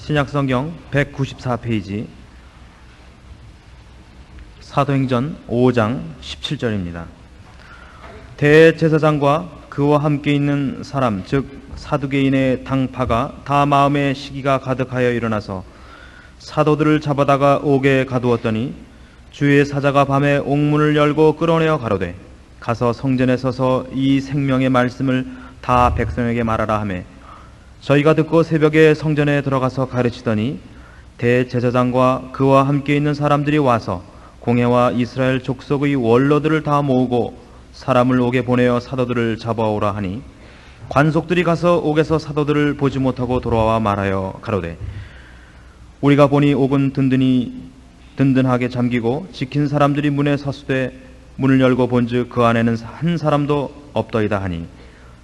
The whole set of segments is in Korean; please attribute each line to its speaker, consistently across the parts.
Speaker 1: 신약성경 194페이지 사도행전 5장 17절입니다. 대제사장과 그와 함께 있는 사람 즉 사두개인의 당파가 다 마음의 시기가 가득하여 일어나서 사도들을 잡아다가 옥에 가두었더니 주의 사자가 밤에 옥문을 열고 끌어내어 가로되 가서 성전에 서서 이 생명의 말씀을 다 백성에게 말하라 하매 저희가 듣고 새벽에 성전에 들어가서 가르치더니 대제사장과 그와 함께 있는 사람들이 와서 공회와 이스라엘 족속의 원로들을 다 모으고 사람을 옥에 보내어 사도들을 잡아오라 하니 관속들이 가서 옥에서 사도들을 보지 못하고 돌아와 말하여 가로되 우리가 보니 옥은 든든하게 잠기고 지킨 사람들이 문에 서수되 문을 열고 본즉 그 안에는 한 사람도 없더이다 하니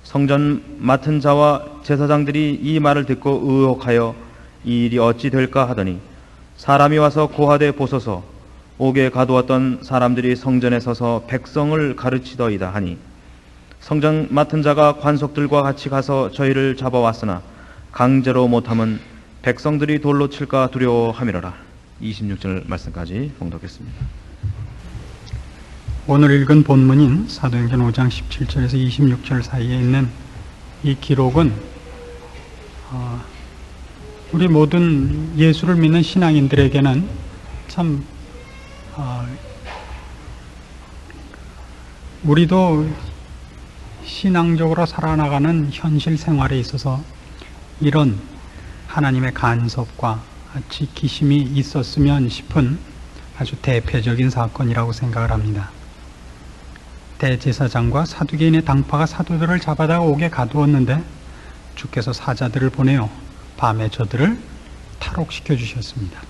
Speaker 1: 성전 맡은 자와 제사장들이 이 말을 듣고 의혹하여 이 일이 어찌 될까 하더니 사람이 와서 고하되 보소서 옥에 가두었던 사람들이 성전에 서서 백성을 가르치더이다 하니 성전 맡은 자가 관속들과 같이 가서 저희를 잡아왔으나 강제로 못함은 백성들이 돌로 칠까 두려워함이로라. 26절 말씀까지 봉독했습니다.
Speaker 2: 오늘 읽은 본문인 사도행전 5장 17절에서 26절 사이에 있는 이 기록은 우리 모든 예수를 믿는 신앙인들에게는 참 우리도 신앙적으로 살아나가는 현실 생활에 있어서 이런 하나님의 간섭과 지키심이 있었으면 싶은 아주 대표적인 사건이라고 생각을 합니다. 대제사장과 사두개인의 당파가 사도들을 잡아다가 옥에 가두었는데 주께서 사자들을 보내어 밤에 저들을 탈옥시켜 주셨습니다.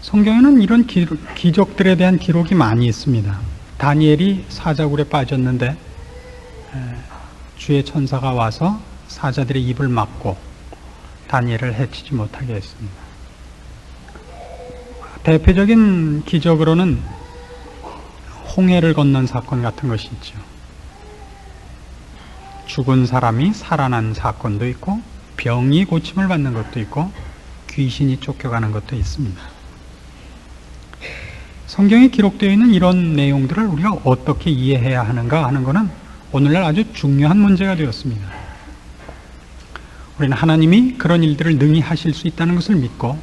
Speaker 2: 성경에는 이런 기적들에 대한 기록이 많이 있습니다. 다니엘이 사자굴에 빠졌는데 주의 천사가 와서 사자들의 입을 막고 다니엘을 해치지 못하게 했습니다. 대표적인 기적으로는 홍해를 건넌 사건 같은 것이 있죠. 죽은 사람이 살아난 사건도 있고 병이 고침을 받는 것도 있고 귀신이 쫓겨가는 것도 있습니다. 성경에 기록되어 있는 이런 내용들을 우리가 어떻게 이해해야 하는가 하는 것은 오늘날 아주 중요한 문제가 되었습니다. 우리는 하나님이 그런 일들을 능히 하실 수 있다는 것을 믿고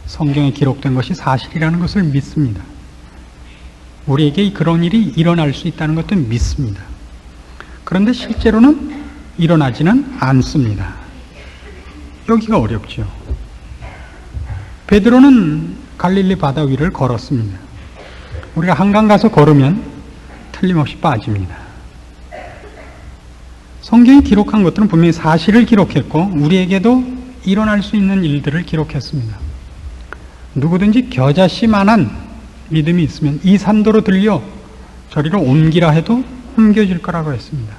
Speaker 2: 성경에 기록된 것이 사실이라는 것을 믿습니다. 우리에게 그런 일이 일어날 수 있다는 것도 믿습니다. 그런데 실제로는 일어나지는 않습니다. 여기가 어렵죠. 베드로는 갈릴리 바다 위를 걸었습니다. 우리가 한강 가서 걸으면 틀림없이 빠집니다. 성경이 기록한 것들은 분명히 사실을 기록했고 우리에게도 일어날 수 있는 일들을 기록했습니다. 누구든지 겨자씨만한 믿음이 있으면 이 산도로 들려 저리로 옮기라 해도 옮겨질 거라고 했습니다.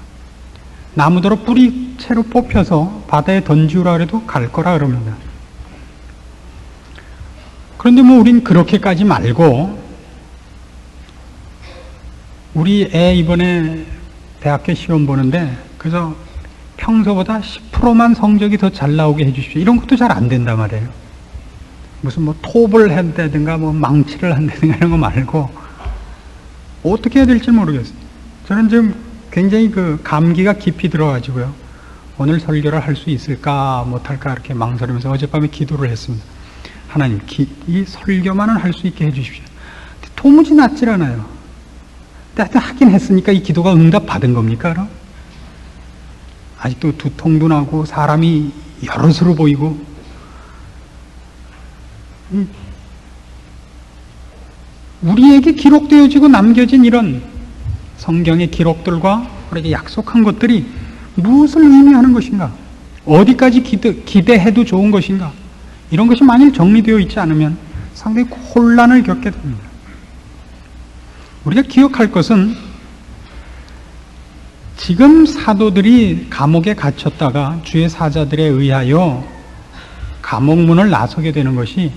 Speaker 2: 나무더러 뿌리채로 뽑혀서 바다에 던지우라 해도 갈 거라 그럽니다. 그런데 우린 그렇게까지 말고 우리 애 이번에 대학교 시험 보는데 그래서 평소보다 10%만 성적이 더 잘 나오게 해주십시오. 이런 것도 잘 안 된단 말이에요. 무슨 톱을 한다든가 망치를 한다든가 이런 거 말고 어떻게 해야 될지 모르겠어요. 저는 지금 굉장히 감기가 깊이 들어가지고요. 오늘 설교를 할 수 있을까 못할까 이렇게 망설이면서 어젯밤에 기도를 했습니다. 하나님, 이 설교만은 할 수 있게 해주십시오. 도무지 낫질 않아요. 하여튼 하긴 했으니까 이 기도가 응답 받은 겁니까? 그럼? 아직도 두통도 나고 사람이 여럿으로 보이고 우리에게 기록되어지고 남겨진 이런 성경의 기록들과 우리에게 약속한 것들이 무엇을 의미하는 것인가? 어디까지 기대해도 좋은 것인가? 이런 것이 만일 정리되어 있지 않으면 상당히 혼란을 겪게 됩니다. 우리가 기억할 것은 지금 사도들이 감옥에 갇혔다가 주의 사자들에 의하여 감옥문을 나서게 되는 것이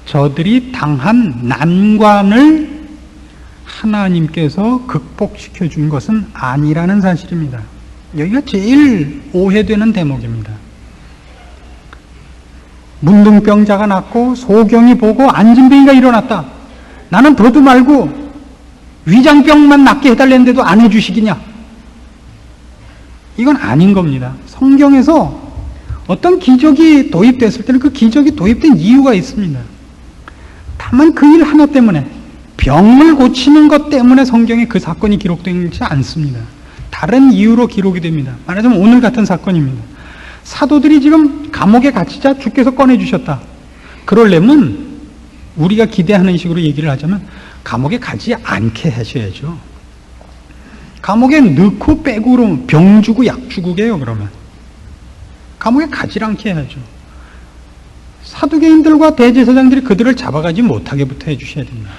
Speaker 2: 저들이 당한 난관을 하나님께서 극복시켜 준 것은 아니라는 사실입니다. 여기가 제일 오해되는 대목입니다. 문둥병자가 낫고 소경이 보고 안진뱅이가 일어났다. 나는 더도 말고 위장병만 낫게 해달랬는데도 안 해주시겠냐? 이건 아닌 겁니다. 성경에서 어떤 기적이 도입됐을 때는 그 기적이 도입된 이유가 있습니다. 다만 그 일 하나 때문에, 병을 고치는 것 때문에 성경에 그 사건이 기록되지 않습니다. 다른 이유로 기록이 됩니다. 말하자면 오늘 같은 사건입니다. 사도들이 지금 감옥에 갇히자 주께서 꺼내주셨다. 그러려면 우리가 기대하는 식으로 얘기를 하자면 감옥에 가지 않게 하셔야죠. 감옥에 넣고 빼고 그러면 병 주고 약 주고 게요. 그러면 감옥에 가지 않게 해야죠. 사두개인들과 대제사장들이 그들을 잡아가지 못하게부터 해주셔야 됩니다.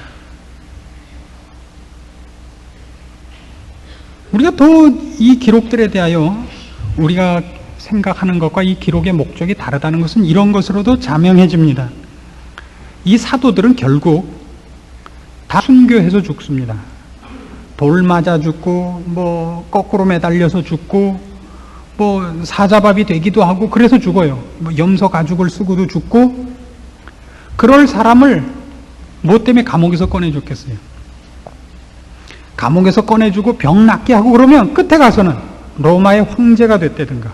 Speaker 2: 우리가 더 이 기록들에 대하여 우리가 생각하는 것과 이 기록의 목적이 다르다는 것은 이런 것으로도 자명해집니다. 이 사도들은 결국 다 순교해서 죽습니다. 돌 맞아 죽고, 뭐 거꾸로 매달려서 죽고, 뭐 사자밥이 되기도 하고 그래서 죽어요. 뭐 염소 가죽을 쓰고도 죽고. 그럴 사람을 뭐 때문에 감옥에서 꺼내줬겠어요? 감옥에서 꺼내주고 병 낫게 하고 그러면 끝에 가서는 로마의 황제가 됐다든가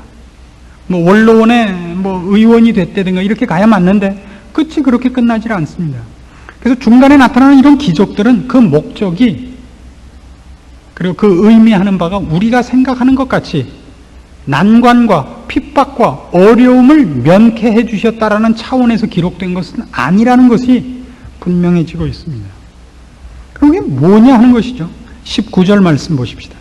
Speaker 2: 뭐 원로원의 뭐 의원이 됐다든가 이렇게 가야 맞는데 끝이 그렇게 끝나질 않습니다. 그래서 중간에 나타나는 이런 기적들은 그 목적이, 그리고 그 의미하는 바가 우리가 생각하는 것 같이 난관과 핍박과 어려움을 면케해 주셨다라는 차원에서 기록된 것은 아니라는 것이 분명해지고 있습니다. 그럼 이게 뭐냐 하는 것이죠. 19절 말씀 보십시다.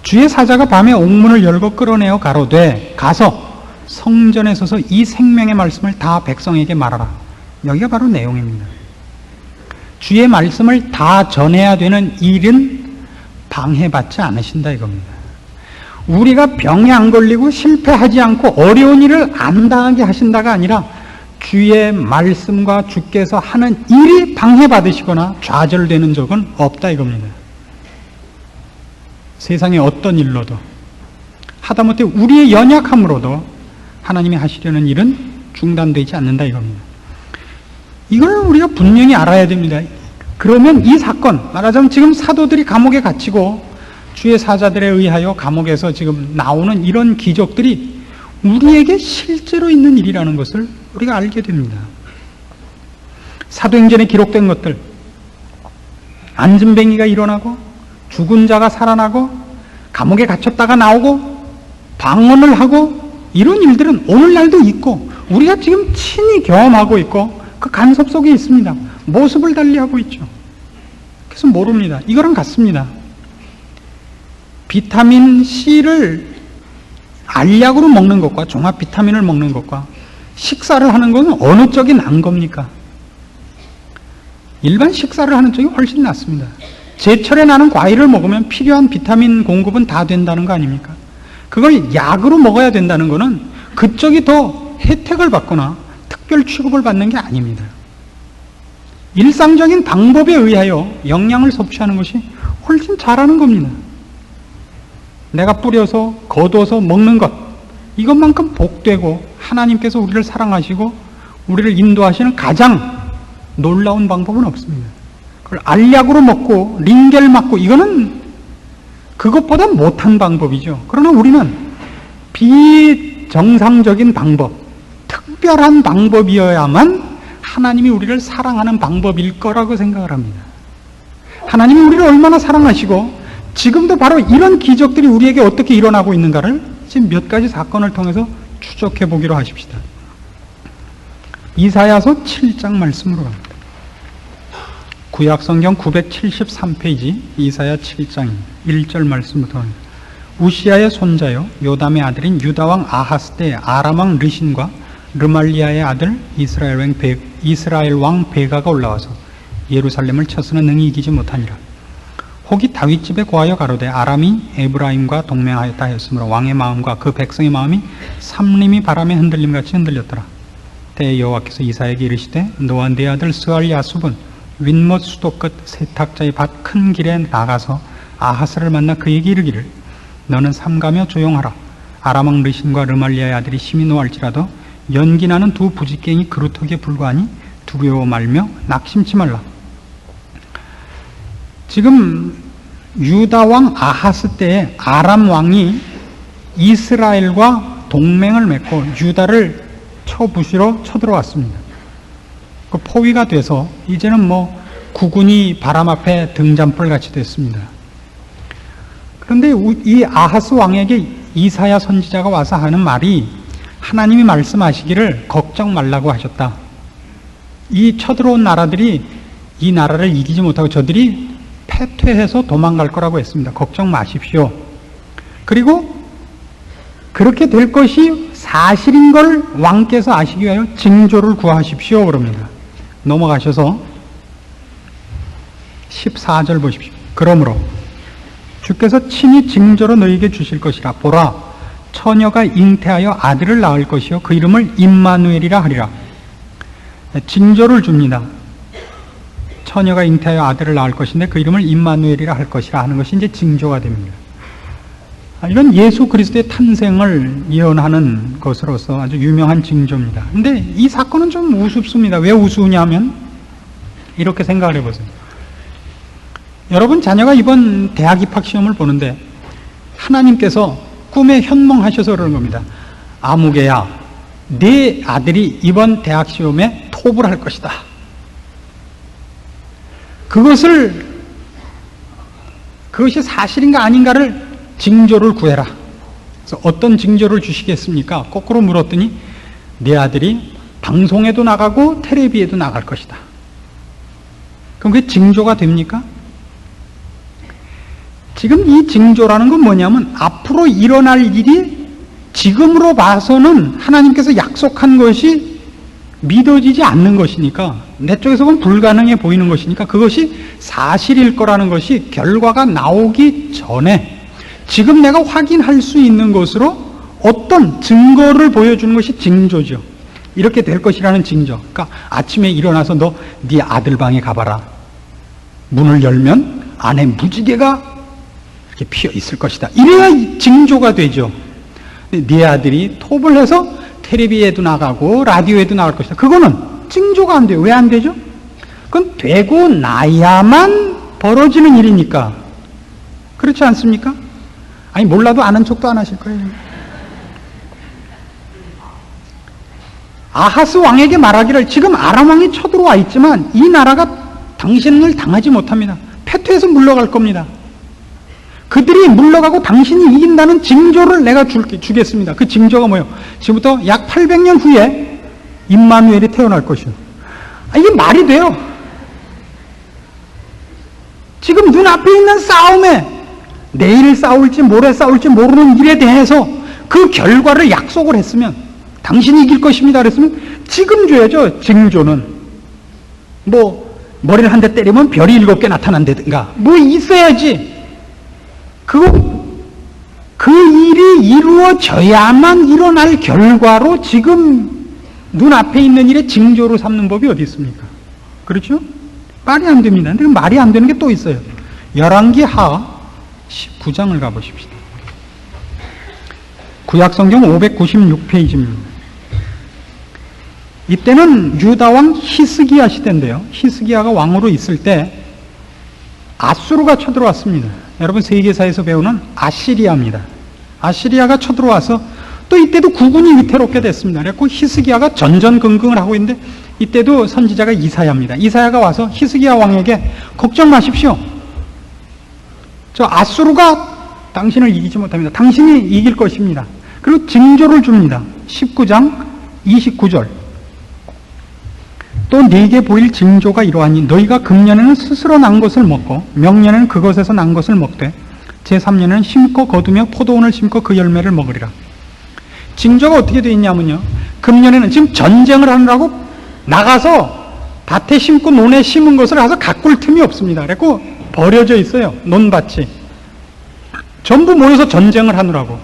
Speaker 2: 주의 사자가 밤에 옥문을 열고 끌어내어 가로되 가서 성전에 서서 이 생명의 말씀을 다 백성에게 말하라. 여기가 바로 내용입니다. 주의 말씀을 다 전해야 되는 일은 방해받지 않으신다 이겁니다. 우리가 병에 안 걸리고 실패하지 않고 어려운 일을 안 당하게 하신다가 아니라 주의 말씀과 주께서 하는 일이 방해받으시거나 좌절되는 적은 없다 이겁니다. 세상의 어떤 일로도, 하다못해 우리의 연약함으로도 하나님이 하시려는 일은 중단되지 않는다 이겁니다. 이걸 우리가 분명히 알아야 됩니다. 그러면 이 사건, 말하자면 지금 사도들이 감옥에 갇히고 주의 사자들에 의하여 감옥에서 지금 나오는 이런 기적들이 우리에게 실제로 있는 일이라는 것을 우리가 알게 됩니다. 사도행전에 기록된 것들, 안진뱅이가 일어나고 죽은 자가 살아나고 감옥에 갇혔다가 나오고 방언을 하고 이런 일들은 오늘날도 있고 우리가 지금 친히 경험하고 있고 그 간섭 속에 있습니다. 모습을 달리하고 있죠. 그래서 모릅니다. 이거랑 같습니다. 비타민 C를 알약으로 먹는 것과 종합 비타민을 먹는 것과 식사를 하는 것은 어느 쪽이 난 겁니까? 일반 식사를 하는 쪽이 훨씬 낫습니다. 제철에 나는 과일을 먹으면 필요한 비타민 공급은 다 된다는 거 아닙니까? 그걸 약으로 먹어야 된다는 것은 그쪽이 더 혜택을 받거나 특별 취급을 받는 게 아닙니다. 일상적인 방법에 의하여 영양을 섭취하는 것이 훨씬 잘하는 겁니다. 내가 뿌려서 거둬서 먹는 것, 이것만큼 복되고 하나님께서 우리를 사랑하시고 우리를 인도하시는 가장 놀라운 방법은 없습니다. 그걸 알약으로 먹고 링겔 맞고 이거는 그것보다 못한 방법이죠. 그러나 우리는 비정상적인 방법, 특별한 방법이어야만 하나님이 우리를 사랑하는 방법일 거라고 생각을 합니다. 하나님이 우리를 얼마나 사랑하시고 지금도 바로 이런 기적들이 우리에게 어떻게 일어나고 있는가를 지금 몇 가지 사건을 통해서 추적해 보기로 하십시다. 이사야서 7장 말씀으로 갑니다. 구약성경 973페이지 이사야 7장 1절 말씀부터 합니다. 우시아의 손자요 요담의 아들인 유다왕 아하스 때 아람왕 르신과 르말리아의 아들 이스라엘 왕 베가가 올라와서 예루살렘을 쳐서는 능히 이기지 못하니라. 혹이 다윗 집에 고하여 가로되 아람이 에브라임과 동맹하였다 하였으므로 왕의 마음과 그 백성의 마음이 삼림이 바람에 흔들림같이 흔들렸더라. 때에 여호와께서 이사야에게 이르시되 너와 네 아들 스알 야숲은 윗못 수도 끝 세탁자의 밭 큰 길에 나가서 아하스를 만나 그에게 이르기를 너는 삼가며 조용하라. 아람 왕 르신과 르말리아의 아들이 심히 노할지라도 연기나는 두 부지깽이 그루터기에 불과하니 두려워 말며 낙심치 말라. 지금 유다 왕 아하스 때에 아람 왕이 이스라엘과 동맹을 맺고 유다를 쳐부시러 쳐들어왔습니다. 그 포위가 돼서 이제는 뭐 국군이 바람 앞에 등잔불 같이 됐습니다. 그런데 이 아하스 왕에게 이사야 선지자가 와서 하는 말이, 하나님이 말씀하시기를 걱정 말라고 하셨다. 이 쳐들어온 나라들이 이 나라를 이기지 못하고 저들이 패퇴해서 도망갈 거라고 했습니다. 걱정 마십시오. 그리고 그렇게 될 것이 사실인 걸 왕께서 아시기 위하여 징조를 구하십시오 그럽니다. 넘어가셔서 14절 보십시오. 그러므로 주께서 친히 징조로 너희에게 주실 것이라. 보라, 처녀가 잉태하여 아들을 낳을 것이요 그 이름을 임마누엘이라 하리라. 징조를 줍니다. 처녀가 잉태하여 아들을 낳을 것인데 그 이름을 임마누엘이라 할 것이라 하는 것이 이제 징조가 됩니다. 이건 예수 그리스도의 탄생을 예언하는 것으로서 아주 유명한 징조입니다. 근데 이 사건은 좀 우습습니다. 왜 우스우냐면 이렇게 생각을 해보세요. 여러분 자녀가 이번 대학 입학 시험을 보는데 하나님께서 꿈에 현몽하셔서 그러는 겁니다. 아무개야, 네 아들이 이번 대학 시험에 톱을 할 것이다. 그것이 사실인가 아닌가를 징조를 구해라. 그래서 어떤 징조를 주시겠습니까? 거꾸로 물었더니 네 아들이 방송에도 나가고 텔레비에도 나갈 것이다. 그럼 그게 징조가 됩니까? 지금 이 징조라는 건 뭐냐면 앞으로 일어날 일이 지금으로 봐서는 하나님께서 약속한 것이 믿어지지 않는 것이니까, 내 쪽에서 보면 불가능해 보이는 것이니까 그것이 사실일 거라는 것이 결과가 나오기 전에 지금 내가 확인할 수 있는 것으로 어떤 증거를 보여주는 것이 징조죠. 이렇게 될 것이라는 징조. 그러니까 아침에 일어나서 너 네 아들 방에 가봐라. 문을 열면 안에 무지개가 이렇게 피어 있을 것이다. 이래야 징조가 되죠. 네 아들이 톱을 해서 텔레비에도 나가고 라디오에도 나갈 것이다. 그거는 징조가 안 돼요. 왜 안 되죠? 그건 되고 나야만 벌어지는 일이니까. 그렇지 않습니까? 아니 몰라도 아는 척도 안 하실 거예요. 아하스 왕에게 말하기를 지금 아람 왕이 쳐들어와 있지만 이 나라가 당신을 당하지 못합니다. 패퇴해서 물러갈 겁니다. 그들이 물러가고 당신이 이긴다는 징조를 내가 주겠습니다. 그 징조가 뭐예요? 지금부터 약 800년 후에 임마누엘이 태어날 것이요. 이게 말이 돼요. 지금 눈앞에 있는 싸움에 내일 싸울지 모레 싸울지 모르는 일에 대해서 그 결과를 약속을 했으면 당신이 이길 것입니다 그랬으면 지금 줘야죠. 징조는 뭐 머리를 한 대 때리면 별이 7개 나타난다든가 뭐 있어야지. 그 일이 이루어져야만 일어날 결과로 지금 눈앞에 있는 일에 징조로 삼는 법이 어디 있습니까? 그렇죠? 말이 안 됩니다. 근데 말이 안 되는 게 또 있어요. 열왕기 하하 19장을 가보십시다. 구약성경 596페이지입니다. 이때는 유다왕 히스기야 시대인데요. 히스기야가 왕으로 있을 때 아수르가 쳐들어왔습니다. 여러분 세계사에서 배우는 아시리아입니다. 아시리아가 쳐들어와서 또 이때도 국군이 위태롭게 됐습니다. 그래서 히스기야가 전전긍긍을 하고 있는데 이때도 선지자가 이사야입니다. 이사야가 와서 히스기야 왕에게 걱정 마십시오. 저 아수르가 당신을 이기지 못합니다. 당신이 이길 것입니다. 그리고 징조를 줍니다. 19장 29절. 또 네게 보일 징조가 이러하니 너희가 금년에는 스스로 난 것을 먹고 명년에는 그것에서 난 것을 먹되 제3년에는 심고 거두며 포도원을 심고 그 열매를 먹으리라. 징조가 어떻게 되어 있냐면요. 금년에는 지금 전쟁을 하느라고 나가서 밭에 심고 논에 심은 것을 가서 가꿀 틈이 없습니다. 그래서 버려져 있어요. 논밭이. 전부 모여서 전쟁을 하느라고.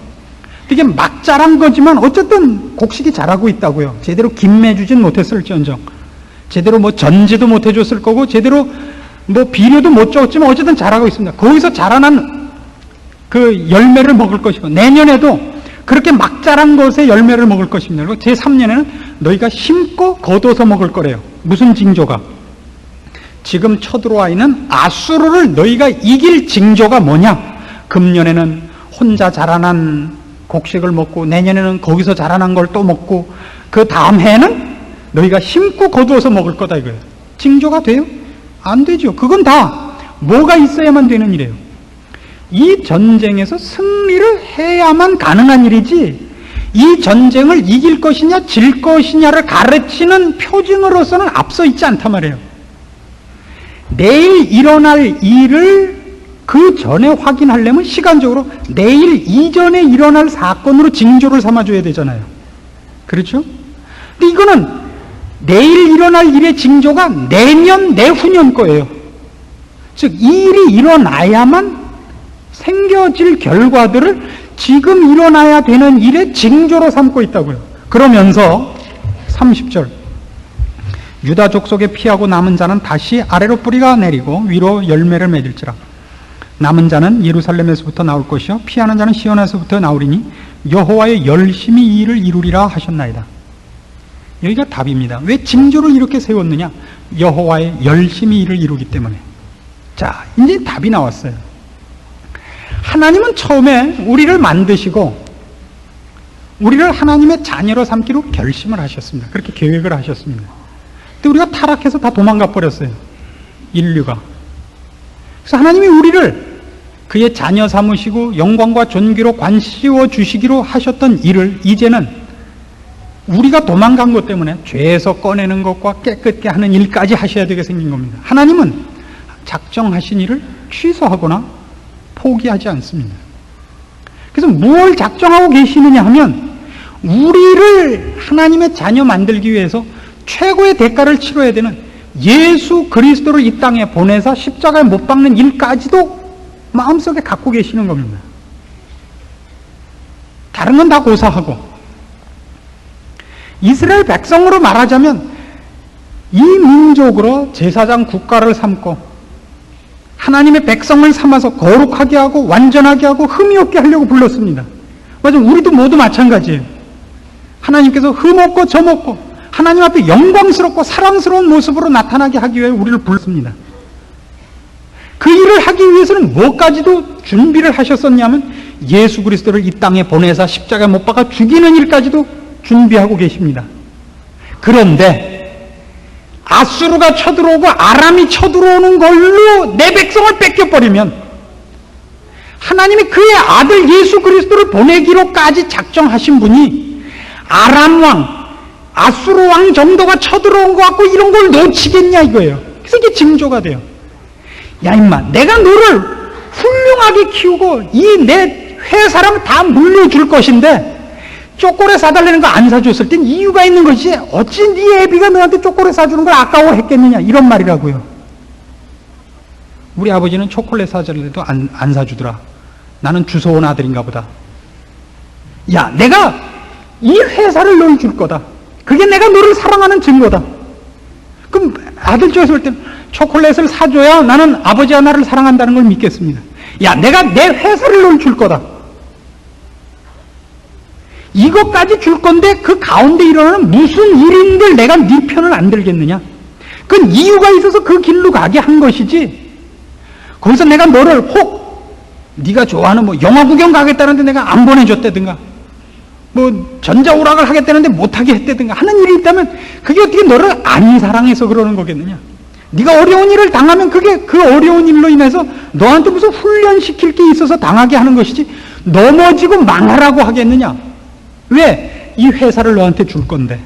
Speaker 2: 이게 막 자란 거지만 어쨌든 곡식이 자라고 있다고요. 제대로 김매주진 못했을지언정. 제대로 뭐 전지도 못 해줬을 거고 제대로 뭐 비료도 못 줬지만 어쨌든 자라고 있습니다. 거기서 자라난 그 열매를 먹을 것이고 내년에도 그렇게 막 자란 것의 열매를 먹을 것입니다. 그리고 제3년에는 너희가 심고 거둬서 먹을 거래요. 무슨 징조가? 지금 쳐들어와 있는 아수르를 너희가 이길 징조가 뭐냐? 금년에는 혼자 자라난 곡식을 먹고 내년에는 거기서 자라난 걸 또 먹고 그 다음 해에는 너희가 심고 거두어서 먹을 거다 이거예요. 징조가 돼요? 안 되죠. 그건 다 뭐가 있어야만 되는 일이에요. 이 전쟁에서 승리를 해야만 가능한 일이지, 이 전쟁을 이길 것이냐 질 것이냐를 가르치는 표징으로서는 앞서 있지 않단 말이에요. 내일 일어날 일을 그 전에 확인하려면 시간적으로 내일 이전에 일어날 사건으로 징조를 삼아줘야 되잖아요. 그렇죠? 근데 이거는 내일 일어날 일의 징조가 내년, 내후년 거예요. 즉, 이 일이 일어나야만 생겨질 결과들을 지금 일어나야 되는 일의 징조로 삼고 있다고요. 그러면서 30절, 유다 족속에 피하고 남은 자는 다시 아래로 뿌리가 내리고 위로 열매를 맺을지라. 남은 자는 예루살렘에서부터 나올 것이요 피하는 자는 시온에서부터 나오리니 여호와의 열심히 이 일을 이루리라 하셨나이다. 여기가 답입니다. 왜 징조를 이렇게 세웠느냐? 여호와의 열심히 일을 이루기 때문에. 자, 이제 답이 나왔어요. 하나님은 처음에 우리를 만드시고 우리를 하나님의 자녀로 삼기로 결심을 하셨습니다. 그렇게 계획을 하셨습니다. 근데 우리가 타락해서 다 도망가 버렸어요. 인류가. 그래서 하나님이 우리를 그의 자녀 삼으시고 영광과 존귀로 관씌워 주시기로 하셨던 일을 이제는 우리가 도망간 것 때문에 죄에서 꺼내는 것과 깨끗게 하는 일까지 하셔야 되게 생긴 겁니다. 하나님은 작정하신 일을 취소하거나 포기하지 않습니다. 그래서 뭘 작정하고 계시느냐 하면 우리를 하나님의 자녀 만들기 위해서 최고의 대가를 치러야 되는 예수 그리스도를 이 땅에 보내서 십자가에 못 박는 일까지도 마음속에 갖고 계시는 겁니다. 다른 건 다 고사하고, 이스라엘 백성으로 말하자면 이 민족으로 제사장 국가를 삼고 하나님의 백성을 삼아서 거룩하게 하고 완전하게 하고 흠이 없게 하려고 불렀습니다. 맞아요. 우리도 모두 마찬가지예요. 하나님께서 흠 없고 점 없고 하나님 앞에 영광스럽고 사랑스러운 모습으로 나타나게 하기 위해 우리를 불렀습니다. 그 일을 하기 위해서는 뭐까지도 준비를 하셨었냐면 예수 그리스도를 이 땅에 보내서 십자가에 못 박아 죽이는 일까지도 준비하고 계십니다. 그런데 아수르가 쳐들어오고 아람이 쳐들어오는 걸로 내 백성을 뺏겨버리면 하나님이 그의 아들 예수 그리스도를 보내기로까지 작정하신 분이 아람 왕, 아수르 왕 정도가 쳐들어온 것 같고 이런 걸 놓치겠냐 이거예요. 그래서 이게 징조가 돼요. 야 임마, 내가 너를 훌륭하게 키우고 이 내 회사랑 다 물려줄 것인데 초콜릿 사달라는 거 안 사줬을 땐 이유가 있는 것이지 어찌 네 애비가 너한테 초콜릿 사주는 걸 아까워했겠느냐 이런 말이라고요. 우리 아버지는 초콜릿 사달래도 안 사주더라. 나는 주워온 아들인가 보다. 야, 내가 이 회사를 너희 줄 거다. 그게 내가 너를 사랑하는 증거다. 그럼 아들 쪽에서 볼 때는 초콜릿을 사줘야 나는 아버지와 나를 사랑한다는 걸 믿겠습니다. 야, 내가 내 회사를 너희 줄 거다. 이것까지 줄 건데 그 가운데 일어나는 무슨 일인들 내가 네 편을 안 들겠느냐? 그건 이유가 있어서 그 길로 가게 한 것이지. 거기서 내가 너를 혹 네가 좋아하는 뭐 영화 구경 가겠다는데 내가 안 보내줬다든가 뭐 전자오락을 하겠다는데 못하게 했다든가 하는 일이 있다면 그게 어떻게 너를 안 사랑해서 그러는 거겠느냐? 네가 어려운 일을 당하면 그게 그 어려운 일로 인해서 너한테 무슨 훈련시킬 게 있어서 당하게 하는 것이지 넘어지고 망하라고 하겠느냐? 왜? 이 회사를 너한테 줄 건데.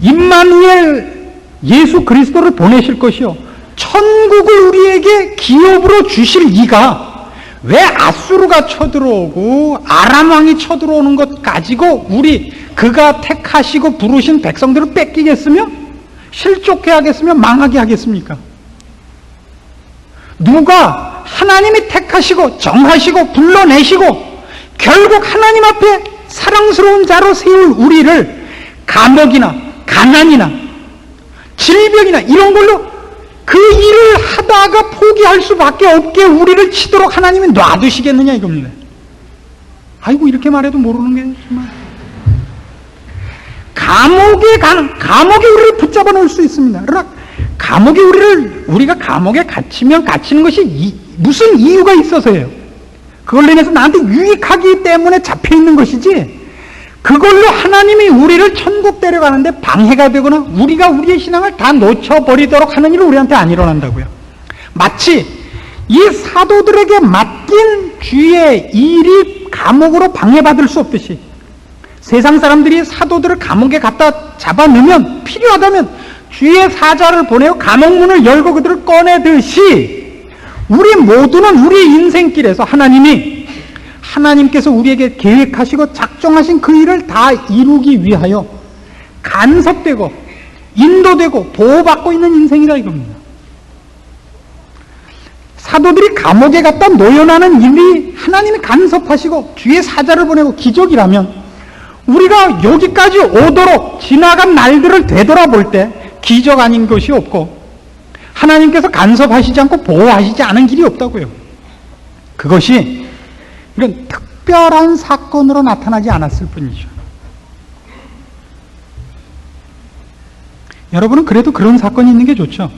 Speaker 2: 임마누엘 예수 그리스도를 보내실 것이요 천국을 우리에게 기업으로 주실 이가 왜 아수르가 쳐들어오고 아람 왕이 쳐들어오는 것 가지고 우리 그가 택하시고 부르신 백성들을 뺏기겠으며 실족해 하겠으며 망하게 하겠습니까? 누가 하나님이 택하시고 정하시고 불러내시고 결국 하나님 앞에 사랑스러운 자로 세울 우리를 감옥이나 가난이나 질병이나 이런 걸로 그 일을 하다가 포기할 수밖에 없게 우리를 치도록 하나님이 놔두시겠느냐 이겁니다. 아이고, 이렇게 말해도 모르는 게 정말. 감옥에 우리를 붙잡아 놓을 수 있습니다. 그러나 우리가 감옥에 갇히면 갇히는 것이 무슨 이유가 있어서예요. 그걸로 인해서 나한테 유익하기 때문에 잡혀 있는 것이지, 그걸로 하나님이 우리를 천국 데려가는데 방해가 되거나 우리가 우리의 신앙을 다 놓쳐버리도록 하는 일은 우리한테 안 일어난다고요. 마치 이 사도들에게 맡긴 주의 일이 감옥으로 방해받을 수 없듯이, 세상 사람들이 사도들을 감옥에 갖다 잡아넣으면 필요하다면 주의 사자를 보내어 감옥문을 열고 그들을 꺼내듯이, 우리 모두는 우리 인생길에서 하나님께서 우리에게 계획하시고 작정하신 그 일을 다 이루기 위하여 간섭되고 인도되고 보호받고 있는 인생이다 이겁니다. 사도들이 감옥에 갖다 노연하는 일이 하나님이 간섭하시고 주의 사자를 보내고 기적이라면, 우리가 여기까지 오도록 지나간 날들을 되돌아볼 때 기적 아닌 것이 없고 하나님께서 간섭하시지 않고 보호하시지 않은 길이 없다고요. 그것이 이런 특별한 사건으로 나타나지 않았을 뿐이죠. 여러분은 그래도 그런 사건이 있는 게 좋죠.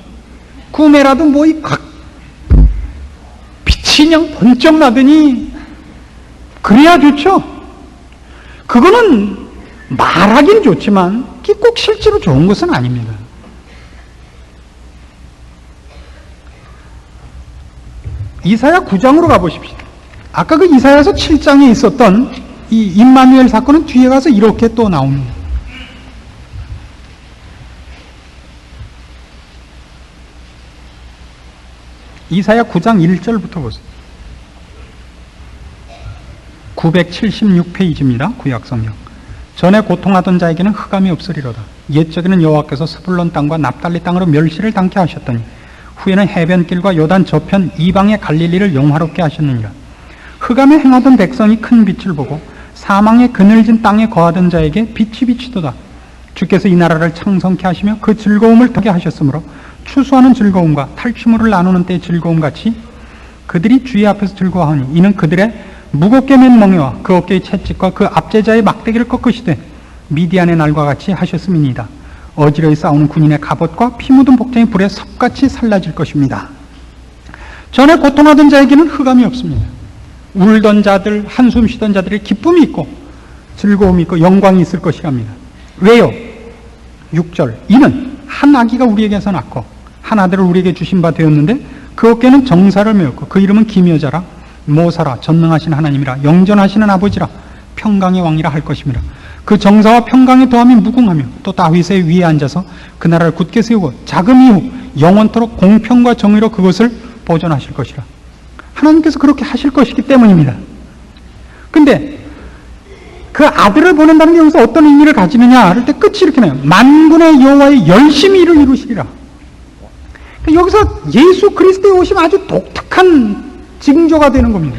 Speaker 2: 꿈에라도 빛이 그냥 번쩍 나더니 그래야 좋죠. 그거는 말하긴 좋지만 그게 꼭 실제로 좋은 것은 아닙니다. 이사야 9장으로 가보십시오. 아까 그 이사야서 7장에 있었던 이 임마누엘 사건은 뒤에 가서 이렇게 또 나옵니다. 이사야 9장 1절부터 보세요. 976페이지입니다. 구약성경. 전에 고통하던 자에게는 흑암이 없으리로다. 옛적에는 여호와께서 스불론 땅과 납달리 땅으로 멸시를 당케 하셨더니 후에는 해변길과 요단 저편 이방의 갈릴리를 영화롭게 하셨느니라. 흑암에 행하던 백성이 큰 빛을 보고 사망의 그늘진 땅에 거하던 자에게 빛이 비치도다. 주께서 이 나라를 창성케 하시며 그 즐거움을 더게 하셨으므로 추수하는 즐거움과 탈취물을 나누는 때의 즐거움같이 그들이 주의 앞에서 즐거워하니, 이는 그들의 무겁게 맨 멍에와 그 어깨의 채찍과 그 압제자의 막대기를 꺾으시되 미디안의 날과 같이 하셨음이니이다. 어지러이 싸우는 군인의 갑옷과 피 묻은 복장이 불에 섭같이 살라질 것입니다. 전에 고통하던 자에게는 흑암이 없습니다. 울던 자들, 한숨 쉬던 자들의 기쁨이 있고 즐거움이 있고 영광이 있을 것이랍니다. 왜요? 6절. 이는 한 아기가 우리에게서 낳고 한 아들을 우리에게 주신 바 되었는데 그 어깨는 정사를 메었고 그 이름은 기묘자라 모사라 전능하신 하나님이라 영전하시는 아버지라 평강의 왕이라 할 것입니다. 그 정사와 평강의 도함이 무궁하며 또 다윗의 위에 앉아서 그 나라를 굳게 세우고 자금 이후 영원토록 공평과 정의로 그것을 보존하실 것이라. 하나님께서 그렇게 하실 것이기 때문입니다. 근데 그 아들을 보낸다는 게 여기서 어떤 의미를 가지느냐 할 때 끝이 이렇게 나요. 만군의 여호와의 열심히 일을 이루시리라. 여기서 예수 그리스도의 오심 아주 독특한 징조가 되는 겁니다.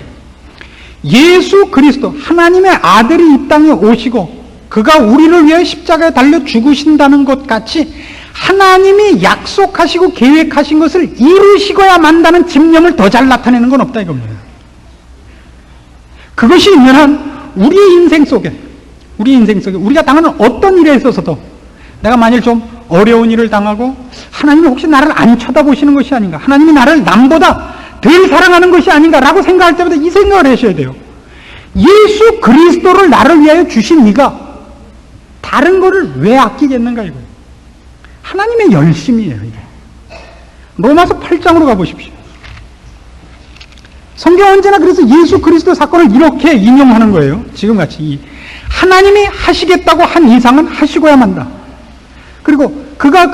Speaker 2: 예수 그리스도, 하나님의 아들이 이 땅에 오시고 그가 우리를 위해 십자가에 달려 죽으신다는 것 같이 하나님이 약속하시고 계획하신 것을 이루시고야 만다는 집념을 더 잘 나타내는 건 없다 이겁니다. 그것이 있는 한 우리의 인생 속에 우리가 당하는 어떤 일에 있어서도 내가 만일 좀 어려운 일을 당하고 하나님이 혹시 나를 안 쳐다보시는 것이 아닌가, 하나님이 나를 남보다 덜 사랑하는 것이 아닌가라고 생각할 때마다 이 생각을 하셔야 돼요. 예수 그리스도를 나를 위하여 주신 이가 다른 거를 왜 아끼겠는가 이거예요. 하나님의 열심이에요. 이게. 로마서 8장으로 가보십시오. 성경 언제나 그래서 예수 그리스도 사건을 이렇게 인용하는 거예요. 지금같이 하나님이 하시겠다고 한 이상은 하시고야 만다. 그리고 그가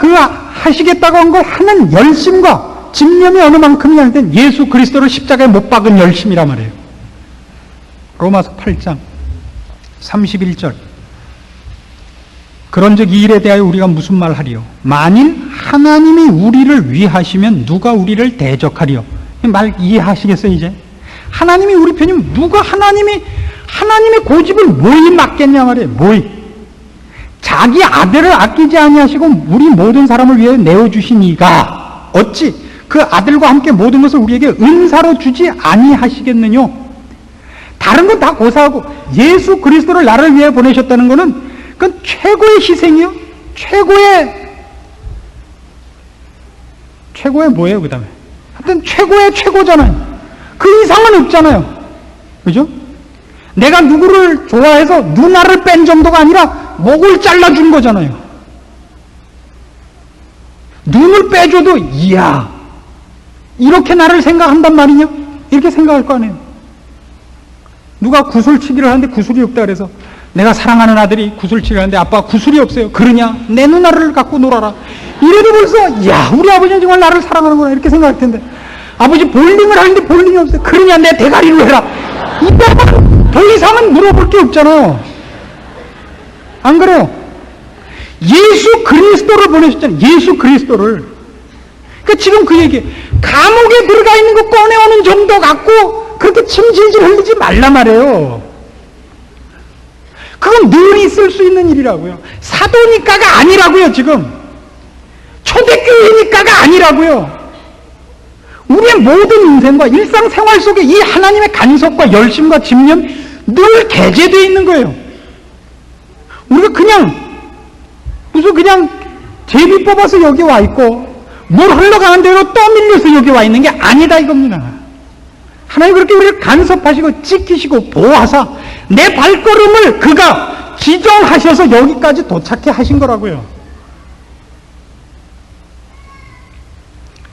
Speaker 2: 하시겠다고 한 걸 하는 열심과 집념이 어느 만큼이냐 할 땐 예수 그리스도를 십자가에 못 박은 열심이란 말이에요. 로마서 8장 31절. 그런즉 이 일에 대하여 우리가 무슨 말 하리요? 만일 하나님이 우리를 위하시면 누가 우리를 대적하리요? 말 이해하시겠어요 이제? 하나님이 우리 편이면 누가 하나님의 고집을 뭐이 맡겠냐 말이에요. 뭐이? 자기 아들을 아끼지 아니하시고 우리 모든 사람을 위해 내어주신 이가 어찌 그 아들과 함께 모든 것을 우리에게 은사로 주지 아니하시겠느뇨? 다른 건 다 고사하고 예수 그리스도를 나를 위해 보내셨다는 것은 그건 최고의 희생이요. 최고의 뭐예요, 그 다음에? 하여튼 최고의 최고잖아요. 그 이상은 없잖아요. 그죠? 내가 누구를 좋아해서 누나를 뺀 정도가 아니라 목을 잘라준 거잖아요. 눈을 빼줘도, 이야, 이렇게 나를 생각한단 말이냐? 이렇게 생각할 거 아니에요. 누가 구슬치기를 하는데 구슬이 없다 그래서 내가 사랑하는 아들이 구슬치기를 하는데 아빠 구슬이 없어요. 그러냐? 내 누나를 갖고 놀아라. 이래도 벌써 이야, 우리 아버지는 정말 나를 사랑하는구나 이렇게 생각할 텐데, 아버지 볼링을 하는데 볼링이 없어요. 그러냐? 내 대가리로 해라. 이따가 더 이상은 물어볼 게 없잖아요. 안 그래요? 예수 그리스도를 보내셨잖아요. 예수 그리스도를. 그러니까 지금 그 얘기, 감옥에 들어가 있는 거 꺼내오는 정도 갖고 그렇게 침 질질 흘리지 말라 말이에요. 그건 늘 있을 수 있는 일이라고요. 사도니까가 아니라고요. 지금 초대교회니까가 아니라고요. 우리의 모든 인생과 일상생활 속에 이 하나님의 간섭과 열심과 집념 늘 개재되어 있는 거예요. 우리가 그냥 제비 뽑아서 여기 와 있고 물 흘러가는 대로 떠밀려서 여기 와 있는 게 아니다 이겁니다. 하나님 그렇게 우리를 간섭하시고 지키시고 보호하사 내 발걸음을 그가 지정하셔서 여기까지 도착해 하신 거라고요.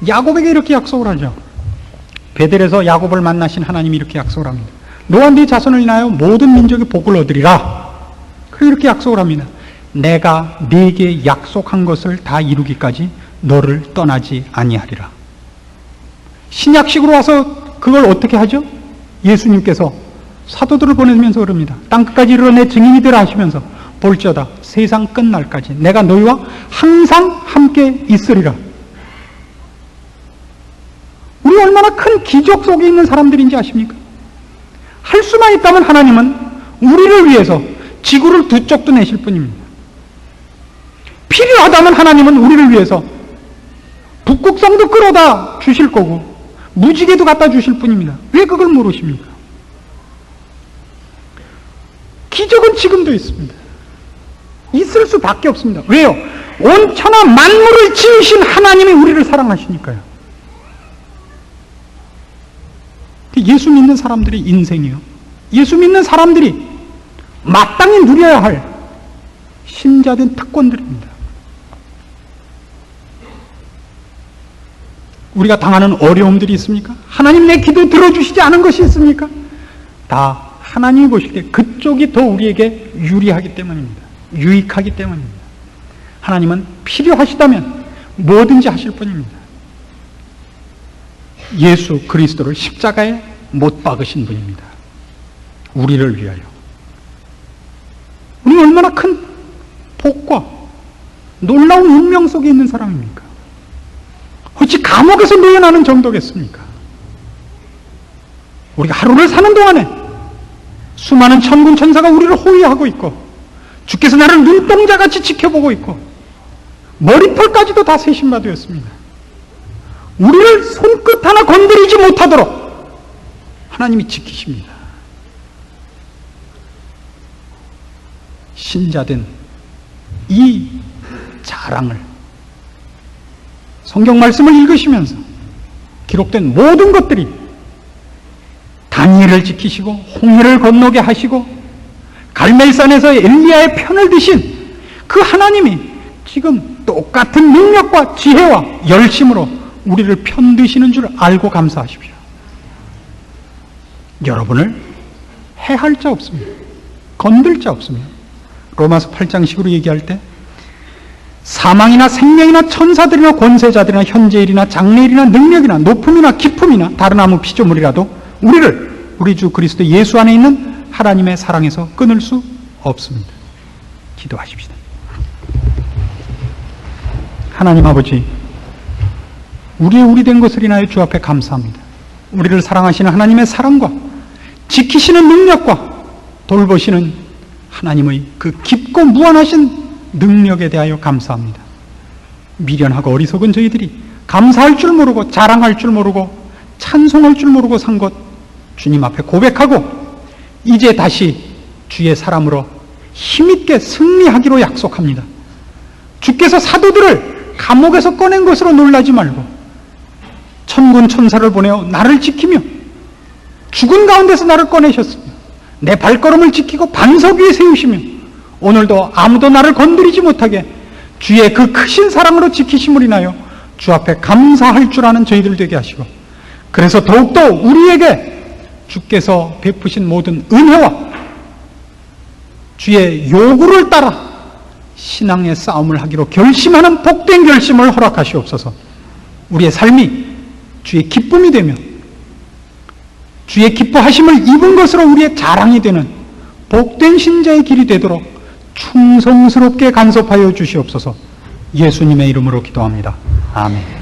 Speaker 2: 야곱에게 이렇게 약속을 하죠. 베델에서 야곱을 만나신 하나님이 이렇게 약속을 합니다. 너와 네 자손을 인하여 모든 민족이 복을 얻으리라. 그리고 이렇게 약속을 합니다. 내가 네게 약속한 것을 다 이루기까지 너를 떠나지 아니하리라. 신약식으로 와서 그걸 어떻게 하죠? 예수님께서 사도들을 보내면서 그럽니다. 땅끝까지 이르러 내 증인이 되라 하시면서 볼지어다 세상 끝날까지 내가 너희와 항상 함께 있으리라. 우리 얼마나 큰 기적 속에 있는 사람들인지 아십니까? 할 수만 있다면 하나님은 우리를 위해서 지구를 두 쪽도 내실 뿐입니다. 필요하다면 하나님은 우리를 위해서 북극성도 끌어다 주실 거고 무지개도 갖다 주실 뿐입니다. 왜 그걸 모르십니까? 기적은 지금도 있습니다. 있을 수밖에 없습니다. 왜요? 온 천하 만물을 지으신 하나님이 우리를 사랑하시니까요. 예수 믿는 사람들의 인생이요. 예수 믿는 사람들이 마땅히 누려야 할 신자된 특권들입니다. 우리가 당하는 어려움들이 있습니까? 하나님 내 기도 들어주시지 않은 것이 있습니까? 다 하나님이 보실 때 그쪽이 더 우리에게 유리하기 때문입니다. 유익하기 때문입니다. 하나님은 필요하시다면 뭐든지 하실 뿐입니다. 예수 그리스도를 십자가에 못 박으신 분입니다. 우리를 위하여. 우리 얼마나 큰 복과 놀라운 운명 속에 있는 사람입니까? 어찌 감옥에서 놓여나는 정도겠습니까? 우리가 하루를 사는 동안에 수많은 천군 천사가 우리를 호위하고 있고 주께서 나를 눈동자같이 지켜보고 있고 머리털까지도 다 세심받으였습니다. 우리를 손끝 하나 건드리지 못하도록 하나님이 지키십니다. 신자된 이 자랑을 성경 말씀을 읽으시면서 기록된 모든 것들이 다니엘을 지키시고 홍해를 건너게 하시고 갈멜산에서 엘리야의 편을 드신 그 하나님이 지금 똑같은 능력과 지혜와 열심으로 우리를 편드시는 줄 알고 감사하십시오. 여러분을 해할 자 없습니다. 건들 자 없습니다. 로마서 8장식으로 얘기할 때 사망이나 생명이나 천사들이나 권세자들이나 현재일이나 장래일이나 능력이나 높음이나 깊음이나 다른 아무 피조물이라도 우리를 우리 주 그리스도 예수 안에 있는 하나님의 사랑에서 끊을 수 없습니다. 기도하십시다. 하나님 아버지, 우리의 우리 된 것을 인하여 주 앞에 감사합니다. 우리를 사랑하시는 하나님의 사랑과 지키시는 능력과 돌보시는 하나님의 그 깊고 무한하신 능력에 대하여 감사합니다. 미련하고 어리석은 저희들이 감사할 줄 모르고 자랑할 줄 모르고 찬송할 줄 모르고 산 것 주님 앞에 고백하고 이제 다시 주의 사람으로 힘있게 승리하기로 약속합니다. 주께서 사도들을 감옥에서 꺼낸 것으로 놀라지 말고 천군 천사를 보내어 나를 지키며 죽은 가운데서 나를 꺼내셨으며 내 발걸음을 지키고 반석 위에 세우시며 오늘도 아무도 나를 건드리지 못하게 주의 그 크신 사랑으로 지키심을 인하여 주 앞에 감사할 줄 아는 저희들 되게 하시고, 그래서 더욱더 우리에게 주께서 베푸신 모든 은혜와 주의 요구를 따라 신앙의 싸움을 하기로 결심하는 복된 결심을 허락하시옵소서. 우리의 삶이 주의 기쁨이 되며 주의 기뻐하심을 입은 것으로 우리의 자랑이 되는 복된 신자의 길이 되도록 충성스럽게 간섭하여 주시옵소서. 예수님의 이름으로 기도합니다. 아멘.